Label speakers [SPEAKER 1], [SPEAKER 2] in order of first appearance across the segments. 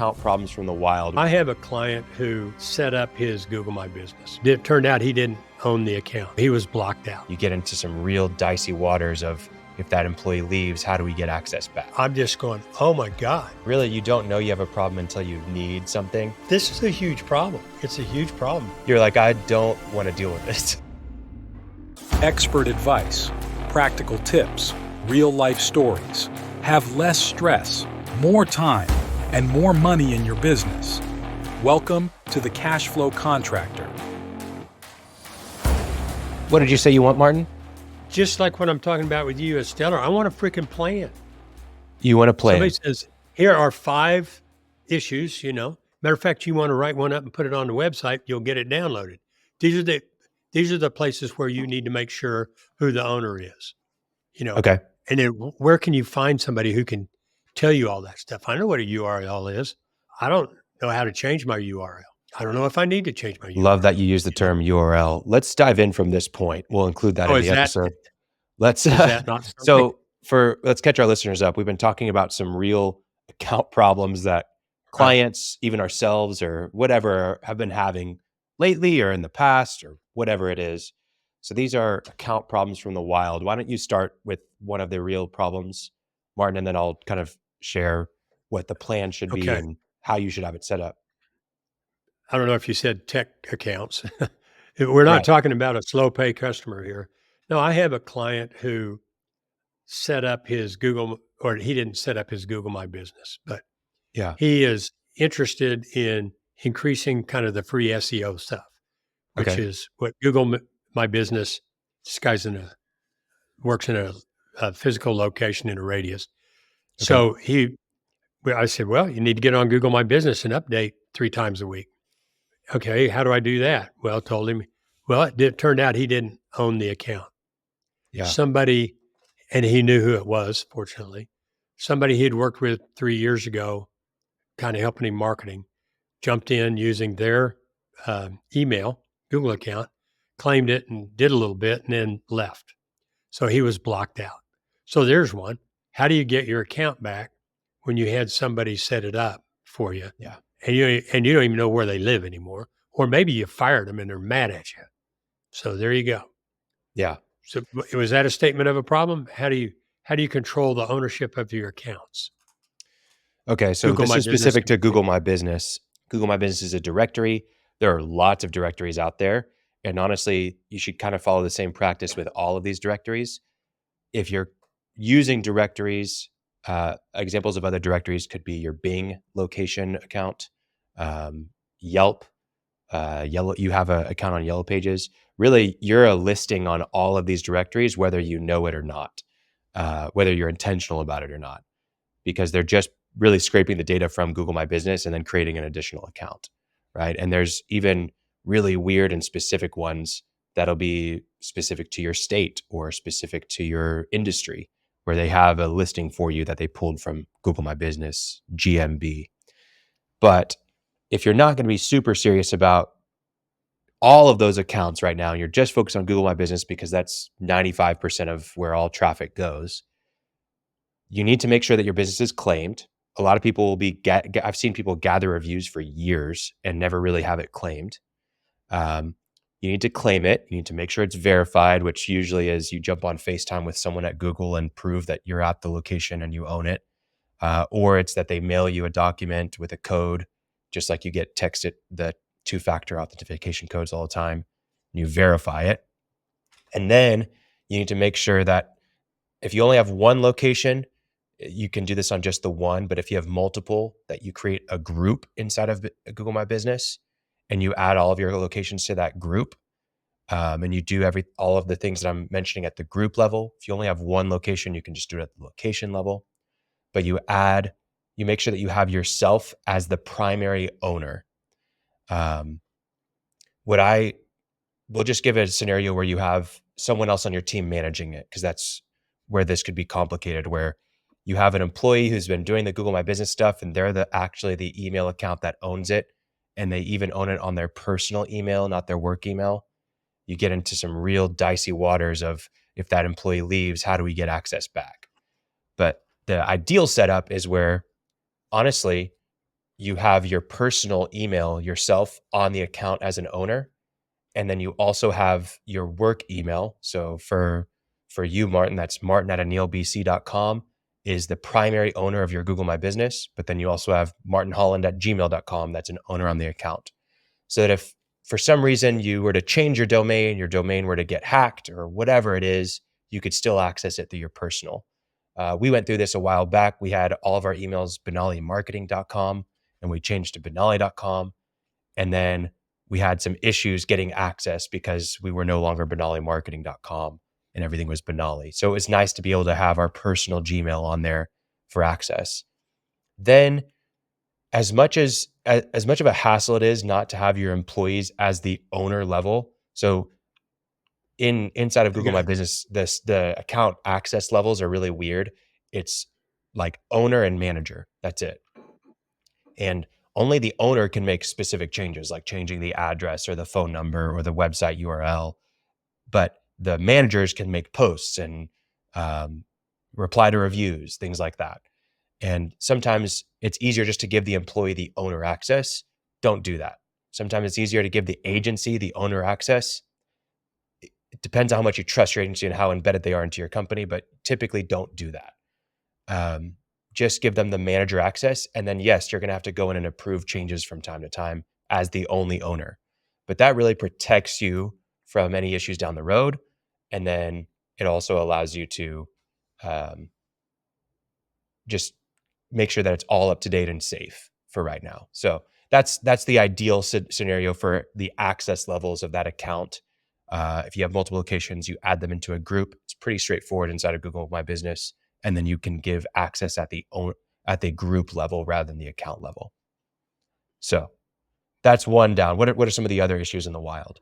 [SPEAKER 1] account problems from the wild.
[SPEAKER 2] I have a client who set up his Google My Business. It turned out he didn't own the account. He was blocked out.
[SPEAKER 1] You get into some real dicey waters of, if that employee leaves, how do we get access back?
[SPEAKER 2] I'm just going, oh my God.
[SPEAKER 1] Really, you don't know you have a problem until you need something.
[SPEAKER 2] This is a huge problem. It's a huge problem.
[SPEAKER 1] You're like, I don't want to deal with this.
[SPEAKER 3] Expert advice, practical tips, real-life stories. Have less stress, more time, and more money in your business. Welcome to the Cashflow Contractor.
[SPEAKER 1] What did you say you want, Martin?
[SPEAKER 2] Just like what I'm talking about with you as Stellar, I want a freaking plan.
[SPEAKER 1] You want a plan?
[SPEAKER 2] Somebody says, here are 5 issues, Matter of fact, you want to write one up and put it on the website, you'll get it downloaded. These are the places where you need to make sure who the owner is,
[SPEAKER 1] Okay.
[SPEAKER 2] And then where can you find somebody who can tell you all that stuff? I know what a URL is. I don't know how to change my URL. I don't know if I need to change my URL.
[SPEAKER 1] Love that you use the term URL. Let's dive in from this point. We'll include that in the episode. Let's let's catch our listeners up. We've been talking about some real account problems that clients, even ourselves or whatever, have been having lately or in the past or whatever it is. So these are account problems from the wild. Why don't you start with one of the real problems, Martin, and then I'll kind of share what the plan should be and how you should have it set up.
[SPEAKER 2] I don't know if you said tech accounts. We're not talking about a slow pay customer here. No, I have a client who set up his Google, or he didn't set up his Google My Business, but he is interested in increasing kind of the free SEO stuff, which is what Google My Business, this guy's works in a physical location in a radius. So I said, well, you need to get on Google My Business and update 3 times a week. Okay, how do I do that? Well, told him, it turned out he didn't own the account.
[SPEAKER 1] Yeah.
[SPEAKER 2] Somebody, and he knew who it was, fortunately, somebody he had worked with 3 years ago, kind of helping him marketing, jumped in using their email, Google account, claimed it and did a little bit and then left. So he was blocked out. So there's one. How do you get your account back when you had somebody set it up for you?
[SPEAKER 1] Yeah.
[SPEAKER 2] And you don't even know where they live anymore. Or maybe you fired them and they're mad at you. So there you go.
[SPEAKER 1] Yeah.
[SPEAKER 2] So was that a statement of a problem? How do you control the ownership of your accounts?
[SPEAKER 1] Okay, so this is specific to Google My Business. Google My Business is a directory. There are lots of directories out there. And honestly, you should kind of follow the same practice with all of these directories. If you're using directories, examples of other directories could be your Bing location account, Yelp, you have an account on Yellow Pages. Really, you're a listing on all of these directories, whether you know it or not, whether you're intentional about it or not, because they're just really scraping the data from Google My Business and then creating an additional account, right? And there's even really weird and specific ones that'll be specific to your state or specific to your industry, where they have a listing for you that they pulled from Google My Business, GMB. But if you're not going to be super serious about all of those accounts right now, and you're just focused on Google My Business because that's 95% of where all traffic goes, you need to make sure that your business is claimed. A lot of people will be, I've seen people gather reviews for years and never really have it claimed. You need to claim it. You need to make sure it's verified, which usually is you jump on FaceTime with someone at Google and prove that you're at the location and you own it. Or it's that they mail you a document with a code, just like you get texted the 2-factor authentication codes all the time. And you verify it. And then you need to make sure that if you only have one location, you can do this on just the one. But if you have multiple, that you create a group inside of Google My Business and you add all of your locations to that group. And you do all of the things that I'm mentioning at the group level. If you only have one location, you can just do it at the location level. But you make sure that you have yourself as the primary owner. We'll just give a scenario where you have someone else on your team managing it, because that's where this could be complicated, where you have an employee who's been doing the Google My Business stuff and they're actually the email account that owns it. And they even own it on their personal email, not their work email. You get into some real dicey waters of, if that employee leaves, how do we get access back? But the ideal setup is where, honestly, you have your personal email yourself on the account as an owner. And then you also have your work email. So for you, Martin, that's martin@anilbc.com is the primary owner of your Google My Business. But then you also have martinholland@gmail.com. That's an owner on the account. So that if for some reason you were to change your domain were to get hacked or whatever it is, you could still access it through your personal. We went through this a while back. We had all of our emails benalimarketing.com and we changed to benali.com. And then we had some issues getting access because we were no longer benalimarketing.com and everything was Benali. So it was nice to be able to have our personal Gmail on there for access. Then as much of a hassle it is not to have your employees as the owner level. So inside of Google My Business, the account access levels are really weird. It's like owner and manager. That's it. And only the owner can make specific changes, like changing the address or the phone number or the website URL. But the managers can make posts and reply to reviews, things like that. And sometimes it's easier just to give the employee the owner access. Don't do that. Sometimes it's easier to give the agency the owner access. It depends on how much you trust your agency and how embedded they are into your company, but typically don't do that. Just give them the manager access. And then, yes, you're going to have to go in and approve changes from time to time as the only owner. But that really protects you from any issues down the road. And then it also allows you to just make sure that it's all up to date and safe for right now. So that's the ideal scenario for the access levels of that account. If you have multiple locations, you add them into a group. It's pretty straightforward inside of Google My Business. And then you can give access at the group level rather than the account level. So that's one down. What are some of the other issues in the wild?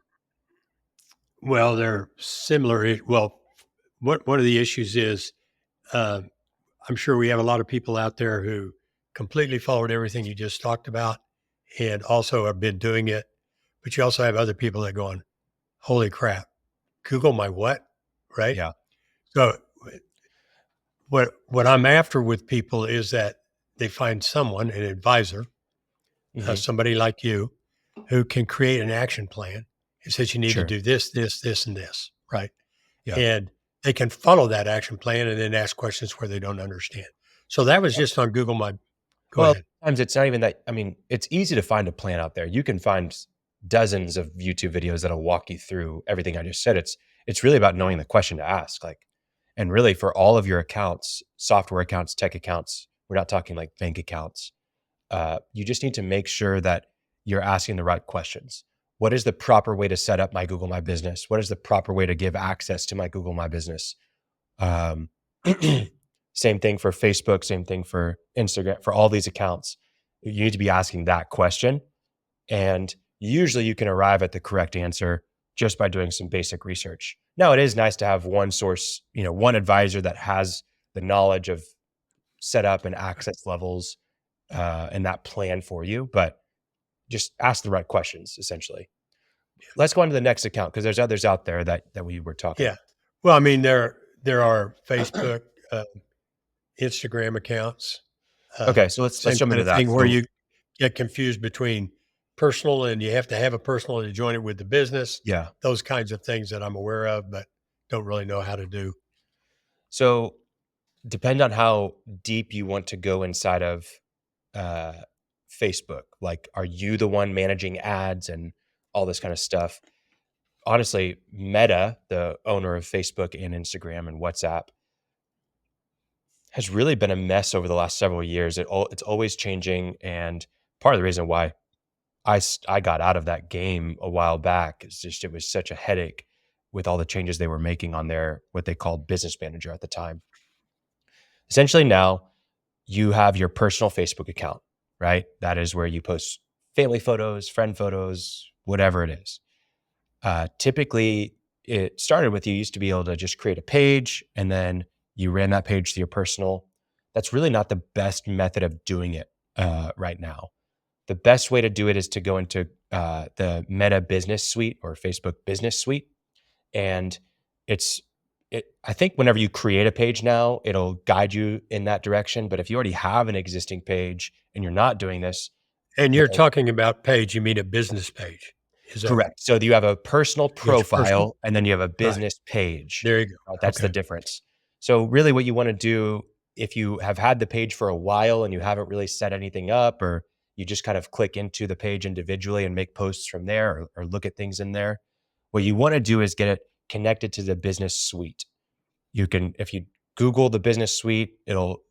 [SPEAKER 2] Well, they're similar. Well, one of the issues is I'm sure we have a lot of people out there who completely followed everything you just talked about and also have been doing it. But you also have other people that are going, holy crap, Google my what? Right?
[SPEAKER 1] Yeah.
[SPEAKER 2] So what I'm after with people is that they find someone, an advisor, somebody like you, who can create an action plan. It says you need to do this, this, this, and this, right? Yeah. And they can follow that action plan and then ask questions where they don't understand. So that was just on Google My. Go ahead.
[SPEAKER 1] Sometimes it's not even that. I mean, it's easy to find a plan out there. You can find dozens of YouTube videos that'll walk you through everything I just said. It's really about knowing the question to ask. And really for all of your accounts, software accounts, tech accounts, we're not talking like bank accounts. You just need to make sure that you're asking the right questions. What is the proper way to set up my Google My Business? What is the proper way to give access to my Google My Business? Same thing for Facebook, same thing for Instagram, for all these accounts. You need to be asking that question. And usually you can arrive at the correct answer just by doing some basic research. Now, it is nice to have one source, one advisor that has the knowledge of setup and access levels and that plan for you, but just ask the right questions, essentially. Let's go on to the next account because there's others out there that we were talking about.
[SPEAKER 2] Well, I mean, there are Facebook, Instagram accounts.
[SPEAKER 1] Okay, so let's jump into that.
[SPEAKER 2] Thing where you get confused between personal and you have to have a personal to join it with the business.
[SPEAKER 1] Yeah.
[SPEAKER 2] Those kinds of things that I'm aware of, but don't really know how to do.
[SPEAKER 1] So depend on how deep you want to go inside of Facebook. Like, are you the one managing ads and all this kind of stuff? Honestly, Meta, the owner of Facebook and Instagram and WhatsApp, has really been a mess over the last several years. It's always changing. And part of the reason why I got out of that game a while back is just it was such a headache with all the changes they were making on their what they called business manager at the time. Essentially now you have your personal Facebook account, right? That is where you post family photos, friend photos, whatever it is. Typically, it started with you used to be able to just create a page and then you ran that page to your personal. That's really not the best method of doing it right now. The best way to do it is to go into the Meta Business Suite or Facebook Business Suite. And I think whenever you create a page now, it'll guide you in that direction. But if you already have an existing page and you're not doing this,
[SPEAKER 2] And you're talking about page, you mean a business page? Is that
[SPEAKER 1] Correct. So you have a personal
[SPEAKER 2] it's personal?
[SPEAKER 1] profile and then you have a
[SPEAKER 2] Right.
[SPEAKER 1] business page.
[SPEAKER 2] There you go.
[SPEAKER 1] That's the
[SPEAKER 2] Okay.
[SPEAKER 1] difference. So really what you want to do if you have had the page for a while and you haven't really set anything up, or you just kind of click into the page individually and make posts from there, or look at things in there, what you want to do is get it connected to the business suite. You can, if you Google the business suite, it'll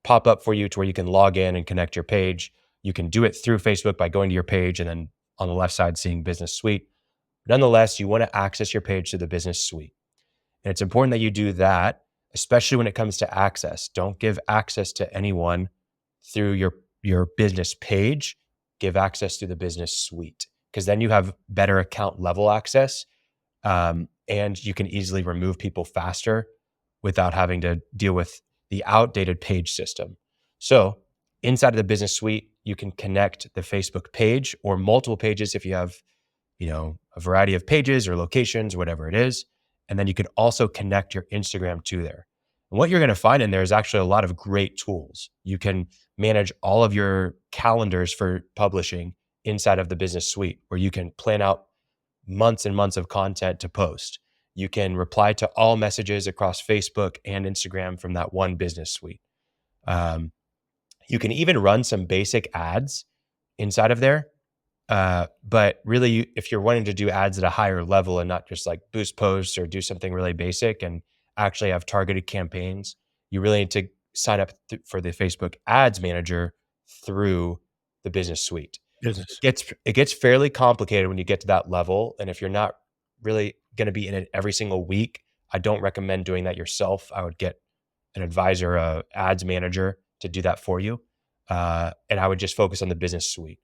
[SPEAKER 1] pop up for you to where you can log in and connect your page. You can do it through Facebook by going to your page and then on the left side seeing business suite. Nonetheless, you want to access your page to the business suite. And it's important that you do that, especially when it comes to access. Don't give access to anyone through your business page. Give access to the business suite, because then you have better account level access, and you can easily remove people faster without having to deal with the outdated page system. So inside of the business suite, you can connect the Facebook page or multiple pages if you have, a variety of pages or locations, whatever it is. And then you can also connect your Instagram to there. And what you're going to find in there is actually a lot of great tools. You can manage all of your calendars for publishing inside of the business suite, where you can plan out months and months of content to post. You can reply to all messages across Facebook and Instagram from that one business suite. You can even run some basic ads inside of there. But really, if you're wanting to do ads at a higher level and not just like boost posts or do something really basic and actually have targeted campaigns, you really need to sign up for the Facebook Ads Manager through the business suite.
[SPEAKER 2] Business.
[SPEAKER 1] It gets fairly complicated when you get to that level. And if you're not really going to be in it every single week, I don't recommend doing that yourself. I would get an advisor, a ads manager to do that for you. And I would just focus on the business suite.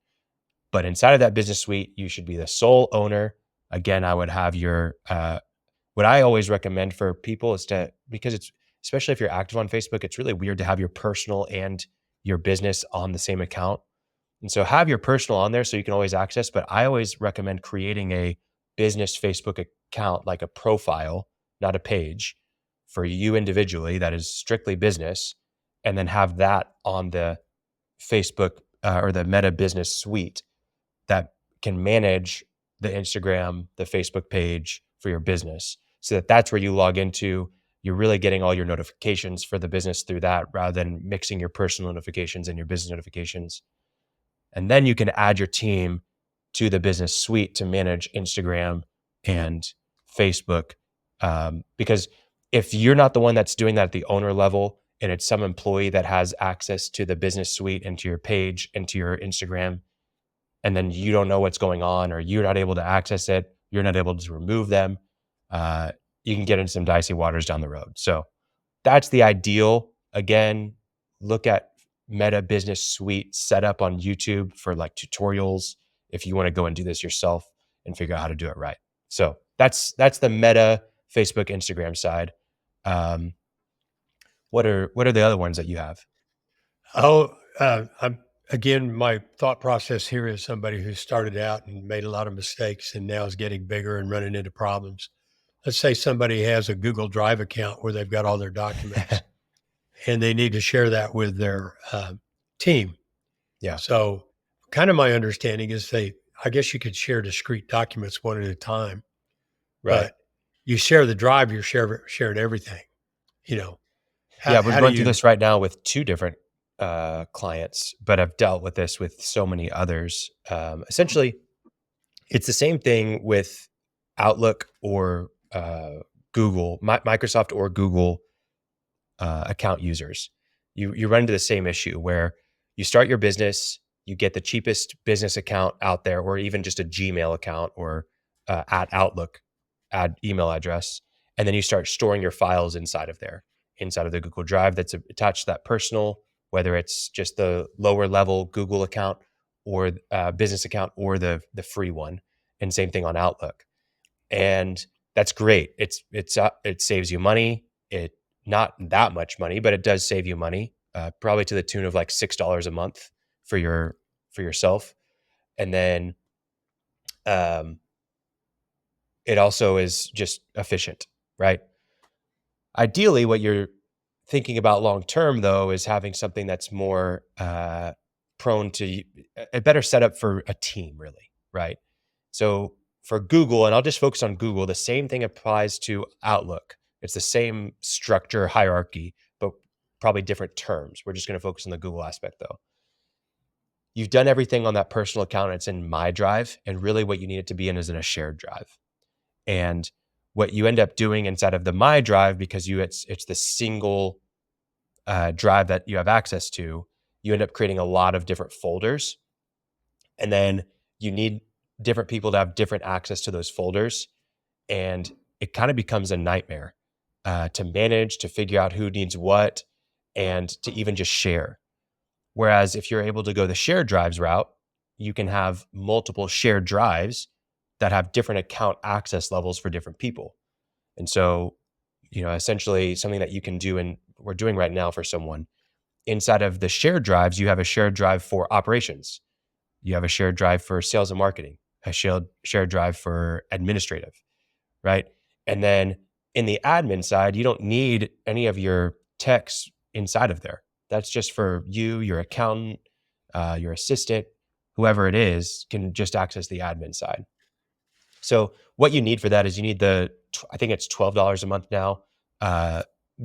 [SPEAKER 1] But inside of that business suite, you should be the sole owner. Again, I would have your, what I always recommend for people is because it's, especially if you're active on Facebook, it's really weird to have your personal and your business on the same account. And so have your personal on there so you can always access, but I always recommend creating a business Facebook account, like a profile, not a page, for you individually that is strictly business, and then have that on the Facebook or the Meta Business Suite that can manage the Instagram, the Facebook page for your business, so that that's where you log into. You're really getting all your notifications for the business through that, rather than mixing your personal notifications and your business notifications. And then you can add your team to the business suite to manage Instagram and Facebook. Because if you're not the one that's doing that at the owner level, and it's some employee that has access to the business suite and to your page and to your Instagram, and then you don't know what's going on, or you're not able to access it, you're not able to remove them, you can get into some dicey waters down the road. So that's the ideal. Again, look at Meta Business Suite setup on YouTube for like tutorials if you want to go and do this yourself and figure out how to do it right. So that's the Meta Facebook, Instagram side. What are the other ones that you have?
[SPEAKER 2] Again, my thought process here is somebody who started out and made a lot of mistakes and now is getting bigger and running into problems. Let's say somebody has a Google Drive account where they've got all their documents and they need to share that with their team.
[SPEAKER 1] Yeah.
[SPEAKER 2] So kind of my understanding is I guess you could share discrete documents one at a time,
[SPEAKER 1] Right.
[SPEAKER 2] but you share the drive, you're sharing everything,
[SPEAKER 1] Yeah, we're going through this right now with two different clients, but I've dealt with this with so many others. Essentially, it's the same thing with Outlook or Google, Microsoft or Google account users. You run into the same issue where you start your business, you get the cheapest business account out there, or even just a Gmail account or at Outlook, add email address, and then you start storing your files inside of the Google Drive that's attached to that personal, whether it's just the lower level Google account or business account or the free one, and same thing on Outlook. And that's great. It saves you money. It not that much money, but it does save you money, probably to the tune of like $6 a month for yourself. And then it also is just efficient, right? Ideally, what you're thinking about long term, though, is having something that's more prone to a better setup for a team, really, right? So for Google, and I'll just focus on Google, the same thing applies to Outlook. It's the same structure hierarchy, but probably different terms. We're just going to focus on the Google aspect though. You've done everything on that personal account. It's in My Drive, and really what you need it to be in is in a shared drive. And what you end up doing inside of the My Drive, because it's the single drive that you have access to, you end up creating a lot of different folders. And then you need different people to have different access to those folders. And it kind of becomes a nightmare to manage, to figure out who needs what, and to even just share. Whereas if you're able to go the shared drives route, you can have multiple shared drives that have different account access levels for different people. And so, essentially something that you can do, and we're doing right now for someone, inside of the shared drives, you have a shared drive for operations. You have a shared drive for sales and marketing, a shared drive for administrative, right? And then in the admin side, you don't need any of your techs inside of there. That's just for you, your accountant, your assistant, whoever it is, can just access the admin side. So what you need for that is you need I think it's $12 a month now,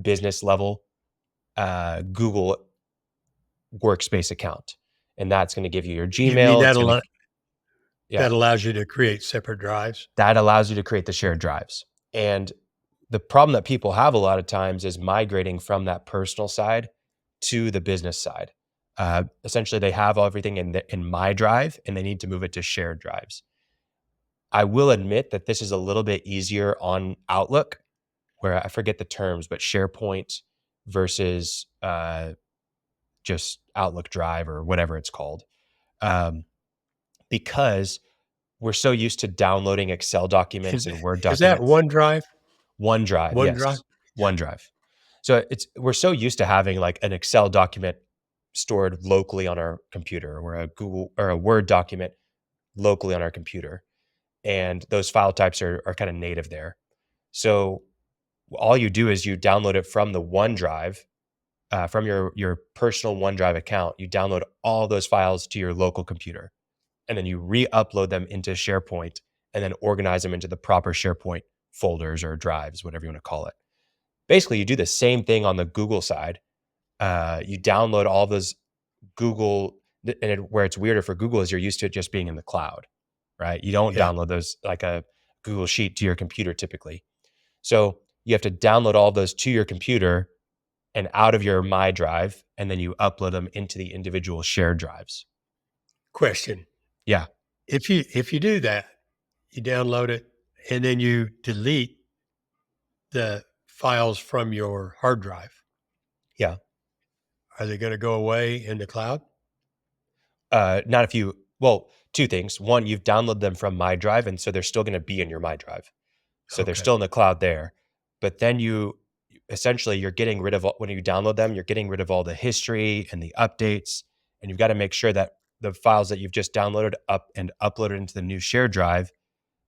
[SPEAKER 1] business level Google Workspace account. And that's going to give you your
[SPEAKER 2] You mean
[SPEAKER 1] Gmail.
[SPEAKER 2] that allows you to create separate drives?
[SPEAKER 1] That allows you to create the shared drives. And the problem that people have a lot of times is migrating from that personal side to the business side. Essentially, they have everything in My Drive, and they need to move it to shared drives. I will admit that this is a little bit easier on Outlook, where I forget the terms, but SharePoint versus just Outlook Drive or whatever it's called. Because we're so used to downloading Excel documents and Word documents.
[SPEAKER 2] Is that OneDrive?
[SPEAKER 1] OneDrive, yes.
[SPEAKER 2] OneDrive?
[SPEAKER 1] OneDrive. So we're so used to having like an Excel document stored locally on our computer, or a Google or a Word document locally on our computer. And those file types are kind of native there. So all you do is you download it from the OneDrive, from your personal OneDrive account. You download all those files to your local computer, and then you re-upload them into SharePoint, and then organize them into the proper SharePoint folders or drives, whatever you want to call it. Basically, you do the same thing on the Google side. You download all those Google, and where it's weirder for Google is you're used to it just being in the cloud, right? You don't download those like a Google Sheet to your computer typically. So you have to download all those to your computer and out of your My Drive, and then you upload them into the individual shared drives.
[SPEAKER 2] Question.
[SPEAKER 1] Yeah.
[SPEAKER 2] If you do that, you download it, and then you delete the files from your hard drive.
[SPEAKER 1] Yeah.
[SPEAKER 2] Are they going to go away in the cloud?
[SPEAKER 1] Not if you, well, two things. One, you've downloaded them from My Drive, and so they're still going to be in your My Drive. So they're still in the cloud there. But then you're getting rid of, when you download them, you're getting rid of all the history and the updates. And you've got to make sure that the files that you've just downloaded up and uploaded into the new shared drive,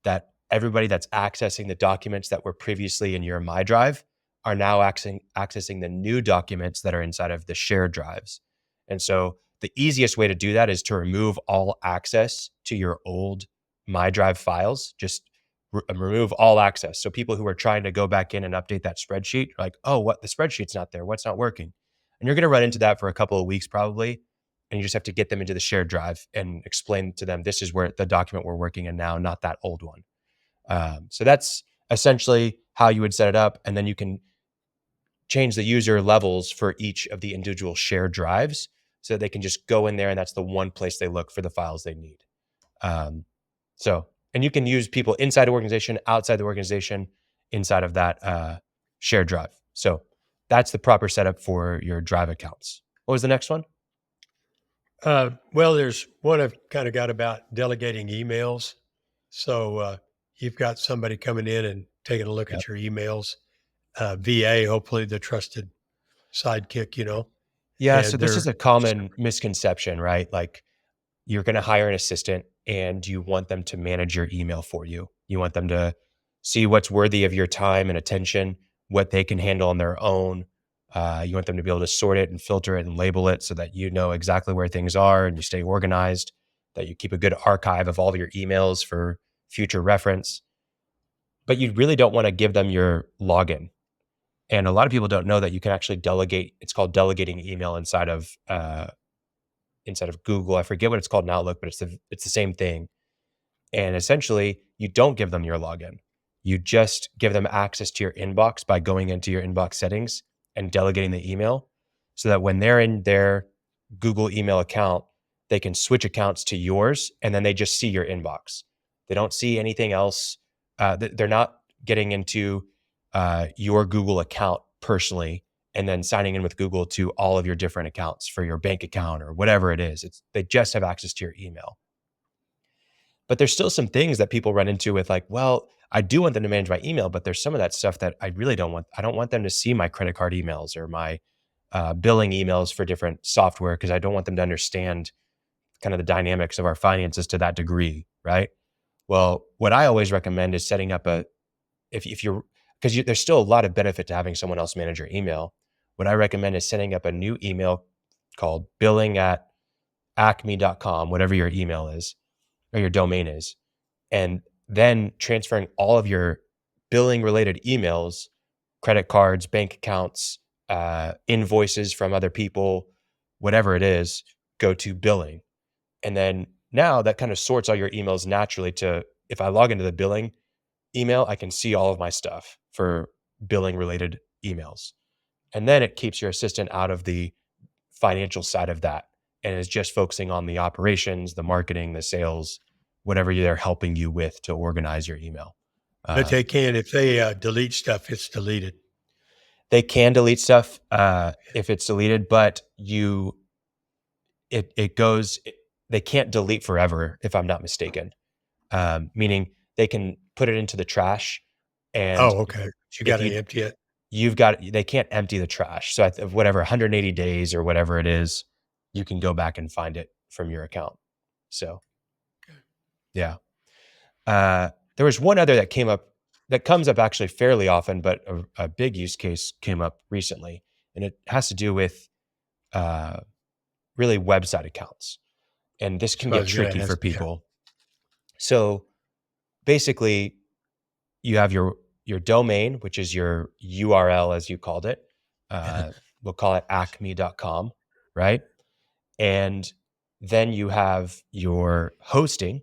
[SPEAKER 1] that everybody that's accessing the documents that were previously in your My Drive are now accessing the new documents that are inside of the shared drives. And so the easiest way to do that is to remove all access to your old My Drive files. Just remove all access. So people who are trying to go back in and update that spreadsheet are like, oh, what, the spreadsheet's not there. What's not working? And you're going to run into that for a couple of weeks probably. And you just have to get them into the shared drive and explain to them, this is where the document we're working in now, not that old one. So that's essentially how you would set it up. And then you can change the user levels for each of the individual shared drives so that they can just go in there, and that's the one place they look for the files they need. And you can use people inside the organization, outside the organization, inside of that shared drive. So that's the proper setup for your drive accounts. What was the next one?
[SPEAKER 2] Well, there's one I've kind of got about delegating emails. So you've got somebody coming in and taking a look at your emails. VA, hopefully the trusted sidekick,
[SPEAKER 1] Yeah, so this is a common misconception, right? Like, you're going to hire an assistant and you want them to manage your email for you. You want them to see what's worthy of your time and attention, what they can handle on their own, You want them to be able to sort it and filter it and label it so that you know exactly where things are and you stay organized, that you keep a good archive of all of your emails for future reference. But you really don't want to give them your login. And a lot of people don't know that you can actually delegate. It's called delegating email inside of Google. I forget what it's called in Outlook, but it's the same thing. And essentially, you don't give them your login. You just give them access to your inbox by going into your inbox settings and delegating the email so that when they're in their Google email account, they can switch accounts to yours and then they just see your inbox. They don't see anything else. They're not getting into your Google account personally and then signing in with Google to all of your different accounts for your bank account or whatever it is. They just have access to your email. But there's still some things that people run into with like, well, I do want them to manage my email, but there's some of that stuff that I really don't want. I don't want them to see my credit card emails or my billing emails for different software because I don't want them to understand kind of the dynamics of our finances to that degree, right? Well, what I always recommend is setting up if you're, because there's still a lot of benefit to having someone else manage your email. What I recommend is setting up a new email called billing@acme.com, whatever your email is, or your domain is, and then transferring all of your billing related emails, credit cards, bank accounts, invoices from other people, whatever it is, go to billing. And then now that kind of sorts all your emails naturally to, if I log into the billing email, I can see all of my stuff for billing related emails. And then it keeps your assistant out of the financial side of that and is just focusing on the operations, the marketing, the sales, whatever they're helping you with to organize your email.
[SPEAKER 2] But they can, if they delete stuff, it's deleted.
[SPEAKER 1] They can delete stuff if it's deleted, but they can't delete forever, if I'm not mistaken. Meaning they can put it into the trash. And
[SPEAKER 2] okay. You got to empty it.
[SPEAKER 1] They can't empty the trash. So whatever, 180 days or whatever it is, you can go back and find it from your account. So, yeah. There was one other that comes up actually fairly often, but a big use case came up recently, and it has to do with really website accounts. And this can get tricky for people. Yeah. So basically, you have your domain, which is your URL, as you called it. We'll call it acme.com, right? And then you have your hosting,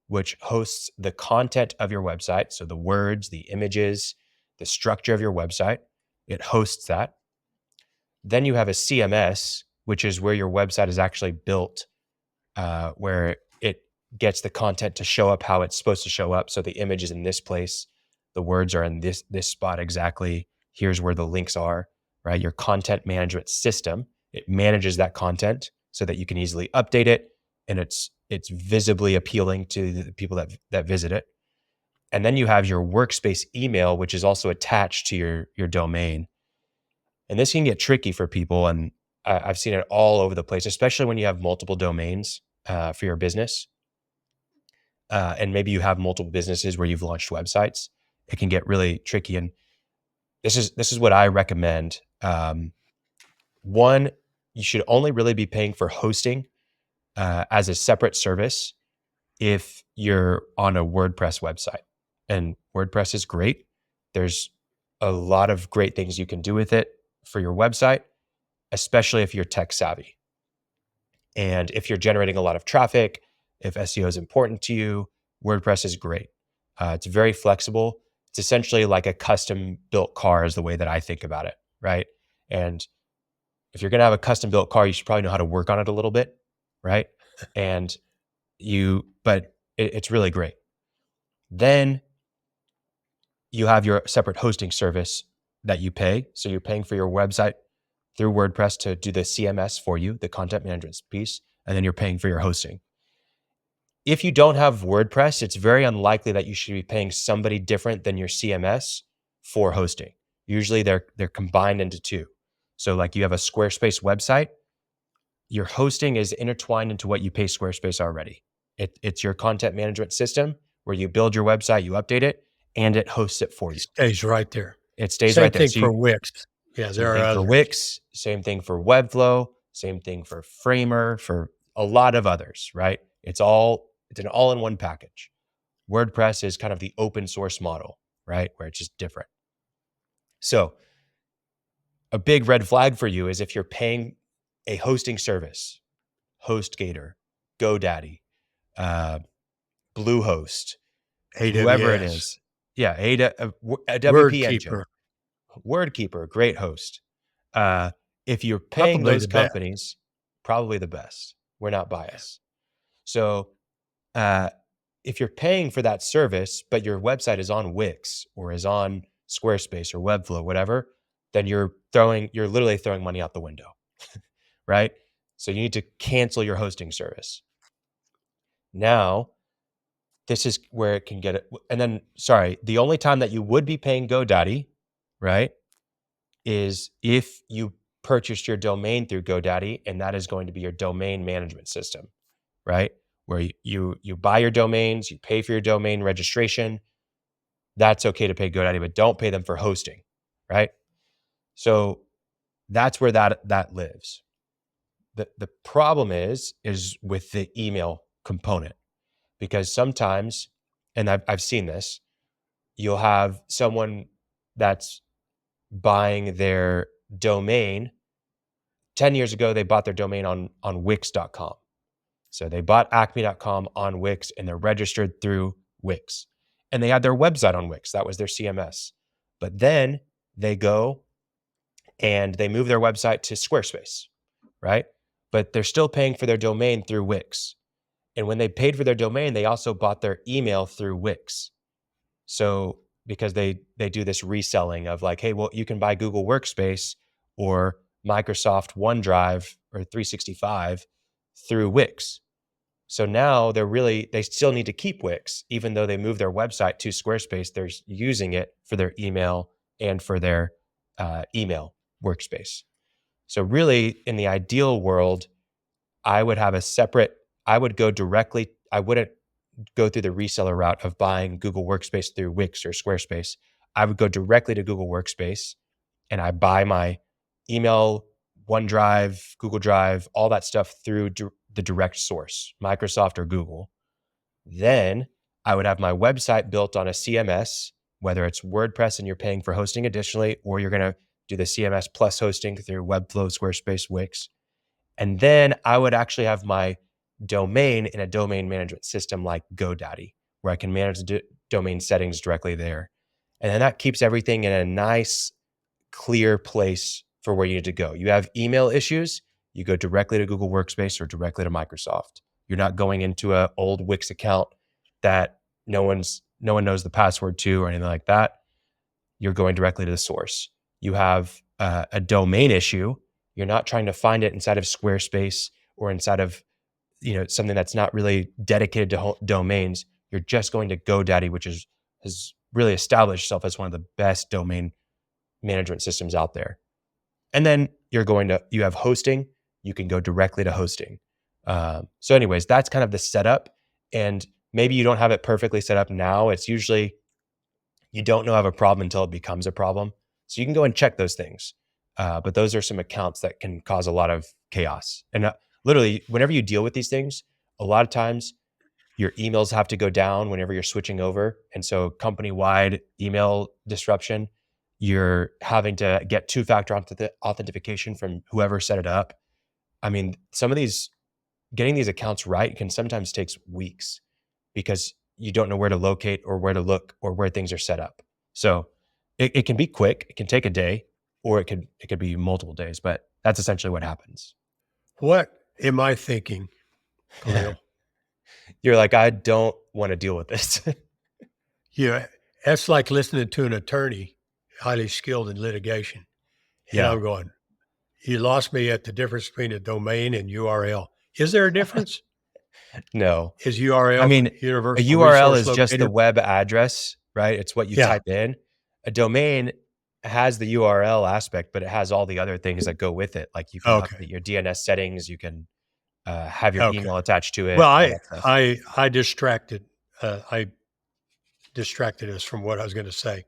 [SPEAKER 1] which hosts the content of your website. So the words, the images, the structure of your website, it hosts that. Then you have a CMS, which is where your website is actually built, where it gets the content to show up how it's supposed to show up. So the image is in this place, the words are in this spot exactly. Here's where the links are, right? Your content management system, it manages that content so that you can easily update it, and it's visibly appealing to the people that visit it. And then you have your workspace email, which is also attached to your domain. And this can get tricky for people, and I've seen it all over the place, especially when you have multiple domains for your business. And maybe you have multiple businesses where you've launched websites. It can get really tricky. And this is what I recommend. One, you should only really be paying for hosting as a separate service if you're on a WordPress website. And WordPress is great. There's a lot of great things you can do with it for your website, especially if you're tech savvy. And if you're generating a lot of traffic, if SEO is important to you, WordPress is great. It's very flexible. It's essentially like a custom built car is the way that I think about it, right? And if you're going to have a custom built car, you should probably know how to work on it a little bit, right? But it's really great. Then you have your separate hosting service that you pay. So you're paying for your website through WordPress to do the CMS for you, the content management piece, and then you're paying for your hosting. If you don't have WordPress, it's very unlikely that you should be paying somebody different than your CMS for hosting. Usually they're combined into two. So like you have a Squarespace website, your hosting is intertwined into what you pay Squarespace already. It's your content management system where you build your website, you update it, and it hosts it for you.
[SPEAKER 2] It stays right there.
[SPEAKER 1] It stays right there.
[SPEAKER 2] Same thing for Wix. Yeah,
[SPEAKER 1] Same
[SPEAKER 2] there are
[SPEAKER 1] thing for
[SPEAKER 2] others.
[SPEAKER 1] Wix, same thing for Webflow, same thing for Framer, for a lot of others, right? It's an all-in-one package. WordPress is kind of the open source model, right? Where it's just different. So a big red flag for you is if you're paying a hosting service, HostGator, GoDaddy, Bluehost, whoever it
[SPEAKER 2] AWS,
[SPEAKER 1] is. Yeah, a WP engine,
[SPEAKER 2] WordKeeper,
[SPEAKER 1] WordKeeper, great host. If you're paying
[SPEAKER 2] probably
[SPEAKER 1] those
[SPEAKER 2] the best.
[SPEAKER 1] companies, probably the best. We're not biased. So if you're paying for that service, but your website is on Wix or is on Squarespace or Webflow, whatever, then you're literally throwing money out the window, right? So you need to cancel your hosting service. Now, this is where it can get it. And then, sorry, the only time that you would be paying GoDaddy, right, is if you purchased your domain through GoDaddy, and that is going to be your domain management system, right? Where you buy your domains, you pay for your domain registration. That's okay to pay GoDaddy, but don't pay them for hosting, right? So that's where that lives. The problem is with the email component, because sometimes, and I've seen this, you'll have someone that's buying their domain. 10 years ago, they bought their domain on Wix.com. So they bought acme.com on Wix and they're registered through Wix. And they had their website on Wix. That was their CMS. But then they go and they move their website to Squarespace, right? But they're still paying for their domain through Wix. And when they paid for their domain, they also bought their email through Wix. So because they do this reselling of like, hey, well, you can buy Google Workspace or Microsoft OneDrive or 365 through Wix. So now they still need to keep Wix, even though they moved their website to Squarespace. They're using it for their email and for their email workspace. So really, in the ideal world, I would I wouldn't go through the reseller route of buying Google Workspace through Wix or Squarespace. I would go directly to Google Workspace and I buy my email, OneDrive, Google Drive, all that stuff through the direct source, Microsoft or Google. Then I would have my website built on a CMS, whether it's WordPress and you're paying for hosting additionally, or you're going to do the CMS plus hosting through Webflow, Squarespace, Wix. And then I would actually have my domain in a domain management system like GoDaddy, where I can manage the domain settings directly there. And then that keeps everything in a nice, clear place for where you need to go. You have email issues, you go directly to Google Workspace or directly to Microsoft. You're not going into an old Wix account that no one knows the password to or anything like that. You're going directly to the source. You have a domain issue. You're not trying to find it inside of Squarespace or inside of something that's not really dedicated to domains. You're just going to GoDaddy, which has really established itself as one of the best domain management systems out there. And then you have hosting. You can go directly to hosting. So anyways, that's kind of the setup. And maybe you don't have it perfectly set up now. It's usually you don't know I have a problem until it becomes a problem. So you can go and check those things. But those are some accounts that can cause a lot of chaos. And literally, whenever you deal with these things, a lot of times your emails have to go down whenever you're switching over. And so company-wide email disruption, you're having to get two-factor authentication from whoever set it up. I mean, getting these accounts right can sometimes take weeks because you don't know where to locate or where to look or where things are set up. So it can be quick. It can take a day, or it could be multiple days, but that's essentially what happens.
[SPEAKER 2] What am I thinking, Khalil?
[SPEAKER 1] You're like, I don't want to deal with this.
[SPEAKER 2] Yeah, that's like listening to an attorney, highly skilled in litigation. And
[SPEAKER 1] Yeah.
[SPEAKER 2] I'm going, you lost me at the difference between a domain and URL. Is there a difference?
[SPEAKER 1] No.
[SPEAKER 2] Is URL
[SPEAKER 1] I mean,
[SPEAKER 2] universal
[SPEAKER 1] a URL
[SPEAKER 2] resource
[SPEAKER 1] is just the
[SPEAKER 2] locator?
[SPEAKER 1] web address, right? It's what you
[SPEAKER 2] Yeah.
[SPEAKER 1] type in. A domain has the URL aspect, but it has all the other things that go with it. Like you can
[SPEAKER 2] Okay.
[SPEAKER 1] update your DNS settings. You can have your
[SPEAKER 2] Okay.
[SPEAKER 1] email attached to it.
[SPEAKER 2] Well,
[SPEAKER 1] all that stuff.
[SPEAKER 2] I distracted us from what I was going to say.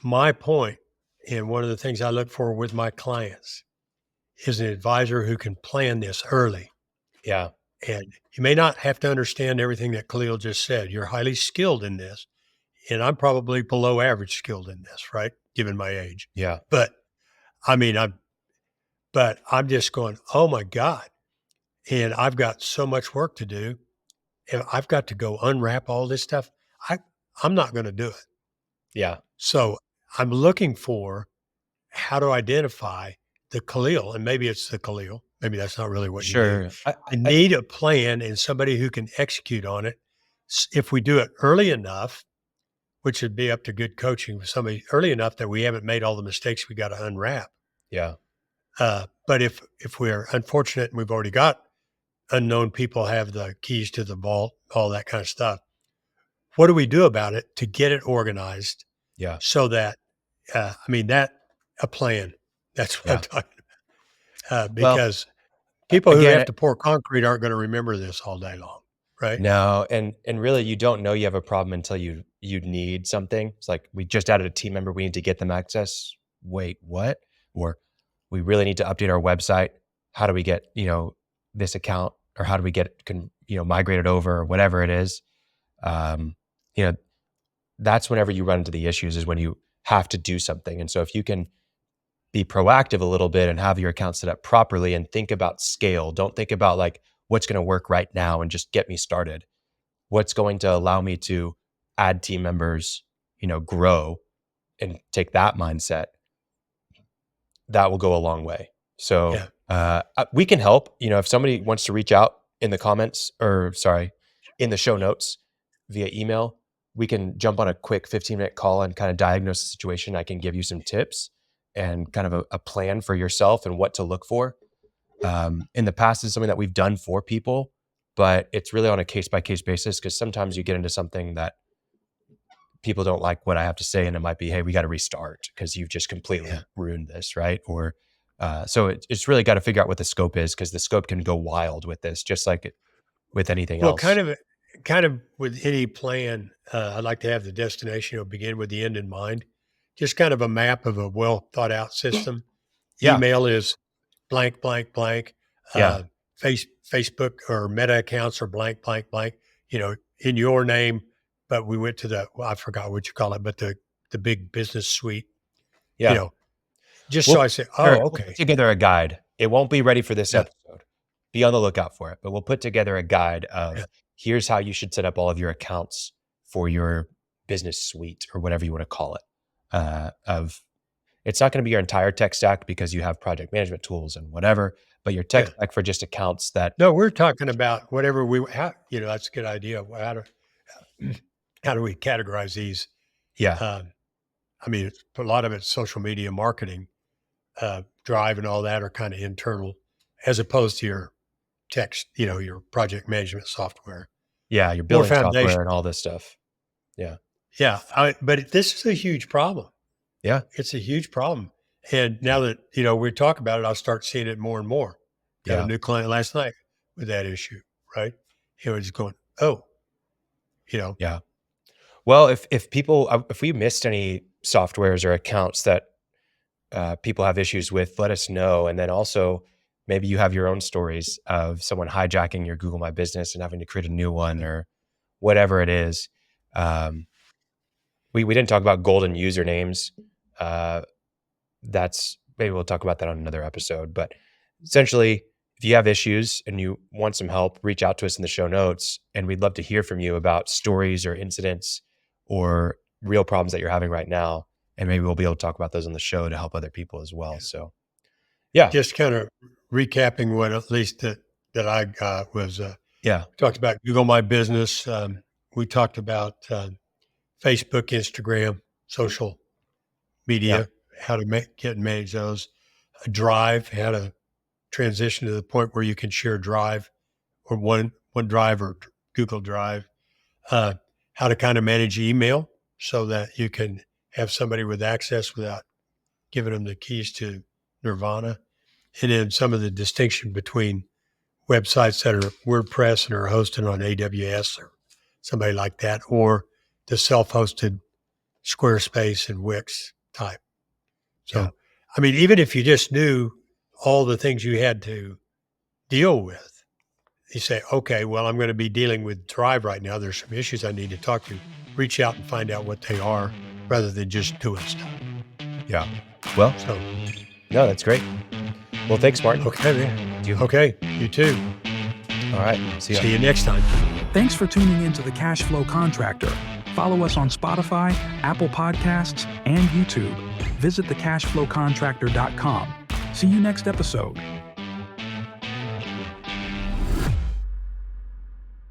[SPEAKER 2] My point And one of the things I look for with my clients is an advisor who can plan this early.
[SPEAKER 1] Yeah.
[SPEAKER 2] And you may not have to understand everything that Khalil just said. You're highly skilled in this. And I'm probably below average skilled in this, right? Given my age.
[SPEAKER 1] Yeah.
[SPEAKER 2] But I mean, I'm just going, oh my God. And I've got so much work to do. And I've got to go unwrap all this stuff. I'm not going to do it.
[SPEAKER 1] Yeah.
[SPEAKER 2] So I'm looking for how to identify the Khalil, and maybe it's the Khalil. Maybe that's not really what you need.
[SPEAKER 1] Sure.
[SPEAKER 2] I need a plan and somebody who can execute on it. If we do it early enough, which would be up to good coaching with somebody early enough that we haven't made all the mistakes we got to unwrap.
[SPEAKER 1] Yeah.
[SPEAKER 2] But if we're unfortunate and we've already got unknown people have the keys to the vault, all that kind of stuff, what do we do about it to get it organized?
[SPEAKER 1] Yeah.
[SPEAKER 2] So that, a plan, that's what I'm talking about. Because people who have to pour concrete aren't going to remember this all day long, right?
[SPEAKER 1] No, and really, you don't know you have a problem until you need something. It's like, we just added a team member, we need to get them access. Wait, what? Or we really need to update our website. How do we get, this account, or how do we get, migrated over, or whatever it is? That's whenever you run into the issues, is when you have to do something. And so if you can be proactive a little bit and have your account set up properly and think about scale, don't think about like what's going to work right now and just get me started. What's going to allow me to add team members, grow, and take that mindset, that will go a long way. So we can help. If somebody wants to reach out in the comments, in the show notes via email, we can jump on a quick 15-minute call and kind of diagnose the situation. I can give you some tips and kind of a plan for yourself and what to look for. In the past, is something that we've done for people, but it's really on a case-by-case basis, because sometimes you get into something that people don't like what I have to say, and it might be, hey, we got to restart because you've just completely ruined this, right? Or so it's really got to figure out what the scope is, because the scope can go wild with this, just like with anything else.
[SPEAKER 2] Well, kind of with any plan, I'd like to have the destination begin with the end in mind. Just kind of a map of a well thought out system. Email is blank, blank, blank. Facebook or Meta accounts are blank, blank, blank, in your name. But we went to I forgot what you call it, but the big business suite, so I say,
[SPEAKER 1] we'll put together a guide. It won't be ready for this episode. Be on the lookout for it, but we'll put together a guide of here's how you should set up all of your accounts for your business suite, or whatever you want to call it. It's not going to be your entire tech stack, because you have project management tools and whatever, but your tech stack for just accounts that.
[SPEAKER 2] No, we're talking about whatever that's a good idea. How do we categorize these?
[SPEAKER 1] Yeah.
[SPEAKER 2] A lot of it's social media marketing, Drive and all that are kind of internal, as opposed to your text, your project management software.
[SPEAKER 1] Yeah. Your billing software and all this stuff. Yeah.
[SPEAKER 2] Yeah. But this is a huge problem.
[SPEAKER 1] Yeah.
[SPEAKER 2] It's a huge problem. And now that, we talk about it, I'll start seeing it more and more. Got a new client last night with that issue, right? He was going,
[SPEAKER 1] Yeah. Well, if we missed any softwares or accounts that people have issues with, let us know. And then also, maybe you have your own stories of someone hijacking your Google My Business and having to create a new one, or whatever it is. We didn't talk about golden usernames. Maybe we'll talk about that on another episode. But essentially, if you have issues and you want some help, reach out to us in the show notes, and we'd love to hear from you about stories or incidents or real problems that you're having right now. And maybe we'll be able to talk about those on the show to help other people as well. So,
[SPEAKER 2] just kind of recapping what at least that I got was, we talked about Google My Business. We talked about Facebook, Instagram, social media, how to get and manage those. Drive, how to transition to the point where you can share Drive or OneDrive or Google Drive. How to kind of manage email so that you can have somebody with access without giving them the keys to Nirvana. And then some of the distinction between websites that are WordPress and are hosted on AWS or somebody like that, or the self-hosted Squarespace and Wix type. So,
[SPEAKER 1] Yeah.
[SPEAKER 2] I mean, even if you just knew all the things you had to deal with, you say, okay, well, I'm going to be dealing with Thrive right now. There's some issues I need to talk to. Reach out and find out what they are rather than just doing stuff.
[SPEAKER 1] Yeah. Well,
[SPEAKER 2] So,
[SPEAKER 1] no, that's great. Well, thanks, Martin.
[SPEAKER 2] okay, man.
[SPEAKER 1] You-
[SPEAKER 2] Okay, you too.
[SPEAKER 1] All right. See ya.
[SPEAKER 2] See you next time.
[SPEAKER 3] Thanks for tuning in to the Cashflow Contractor. Follow us on Spotify, Apple Podcasts, and YouTube. Visit thecashflowcontractor.com. See you next episode.